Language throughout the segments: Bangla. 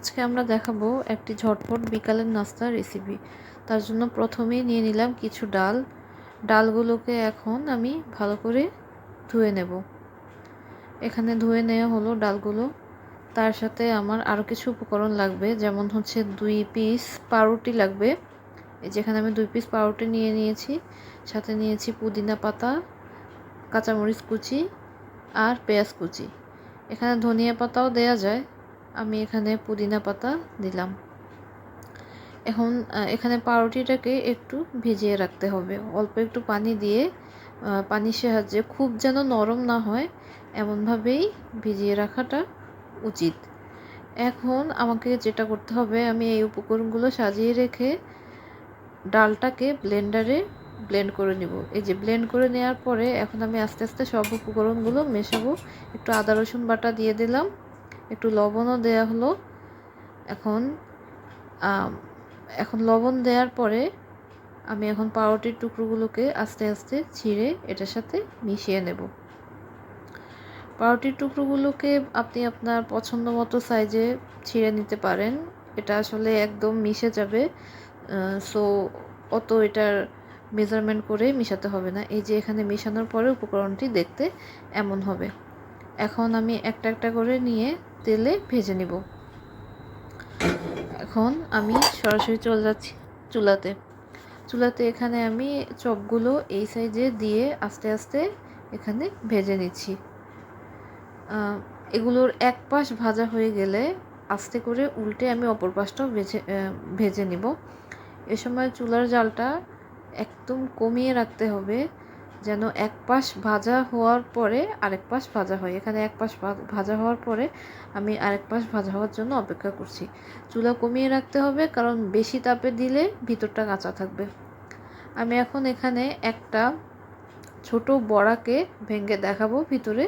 আজকে আমরা দেখাবো একটি ঝটপট বিকালের নাস্তার রেসিপি। তার জন্য প্রথমেই নিয়ে নিলাম কিছু ডাল। ডালগুলোকে এখন আমি ভালো করে ধুয়ে নেব। এখানে ধুয়ে নেওয়া হলো ডালগুলো। তার সাথে আমার আরও কিছু উপকরণ লাগবে, যেমন হচ্ছে 2 পিস পাউরুটি লাগবে। এই যেখানে আমি 2 পিস পাউরুটি নিয়ে নিয়েছি। সাথে নিয়েছি পুদিনা পাতা, কাঁচামরিচ কুচি আর পেঁয়াজ কুচি। এখানে ধনিয়া পাতাও দেয়া যায়, আমি এখানে পুদিনা পাতা দিলাম। এখন এখানে পাউরুটিটাকে একটু ভিজিয়ে রাখতে হবে, অল্প একটু পানি দিয়ে, পানির সাহায্যে, খুব যেন নরম না হয় এমনভাবেই ভিজিয়ে রাখাটা উচিত। এখন আমাকে যেটা করতে হবে, আমি এই উপকরণগুলো সাজিয়ে রেখে ডালটাকে ব্লেন্ডারে ব্লেন্ড করে নিব। এই যে ব্লেন্ড করে নেওয়ার পরে এখন আমি আস্তে আস্তে সব উপকরণগুলো মেশাবো। একটু আদা রসুন বাটা দিয়ে দিলাম, একটু লবণও দেয়া হলো। এখন লবণ দেওয়ার পরে আমি এখন পাউরুটির টুকরোগুলোকে আস্তে আস্তে ছিঁড়ে এটার সাথে মিশিয়ে নেব। পাউরুটির টুকরোগুলোকে আপনি আপনার পছন্দ মতো সাইজে ছিঁড়ে নিতে পারেন। এটা আসলে একদম মিশে যাবে, সো অত এটার মেজারমেন্ট করে মিশাতে হবে না। এই যে এখানে মেশানোর পরে উপকরণটি দেখতে এমন হবে। এখন আমি একটা একটা করে নিয়ে তেলে ভেজে নিব। এখন আমি সরাসরি চলে যাচ্ছি চুলাতে। এখানে আমি চপগুলো এই সাইজে দিয়ে আস্তে আস্তে এখানে ভেজে নিচ্ছি। এগুলোর এক পাশ ভাজা হয়ে গেলে আস্তে করে উল্টে আমি অপর পাশটাও ভেজে নিব। এ সময় চুলার জালটা একদম কমিয়ে রাখতে হবে, যেন এক পাশ ভাজা হওয়ার পরে আরেক পাশ ভাজা হয়। এখানে এক পাশ ভাজা হওয়ার পরে আমি আরেক পাশ ভাজা হওয়ার জন্য অপেক্ষা করছি। চুলা কমিয়ে রাখতে হবে, কারণ বেশি তাপে দিলে ভিতরটা কাঁচা থাকবে। আমি এখন এখানে একটা ছোট বড়াকে ভেঙে দেখাবো ভিতরে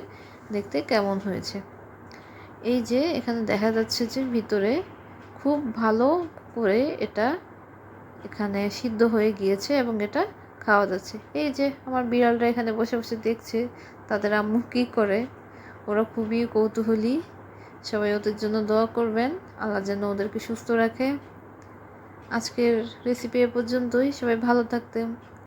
দেখতে কেমন হয়েছে। এই যে এখানে দেখা যাচ্ছে যে ভিতরে খুব ভালো করে এটা এখানে সিদ্ধ হয়ে গিয়েছে এবং এটা খাওয়া যাচ্ছে। এই যে আমার বিড়ালরা এখানে বসে বসে দেখছে তাদের আম্মু কী করে। ওরা খুবই কৌতূহলী। সবাই ওদের জন্য দোয়া করবেন, আল্লাহ যেন ওদেরকে সুস্থ রাখে। আজকের রেসিপি এ পর্যন্তই। সবাই ভালো থাকতেন।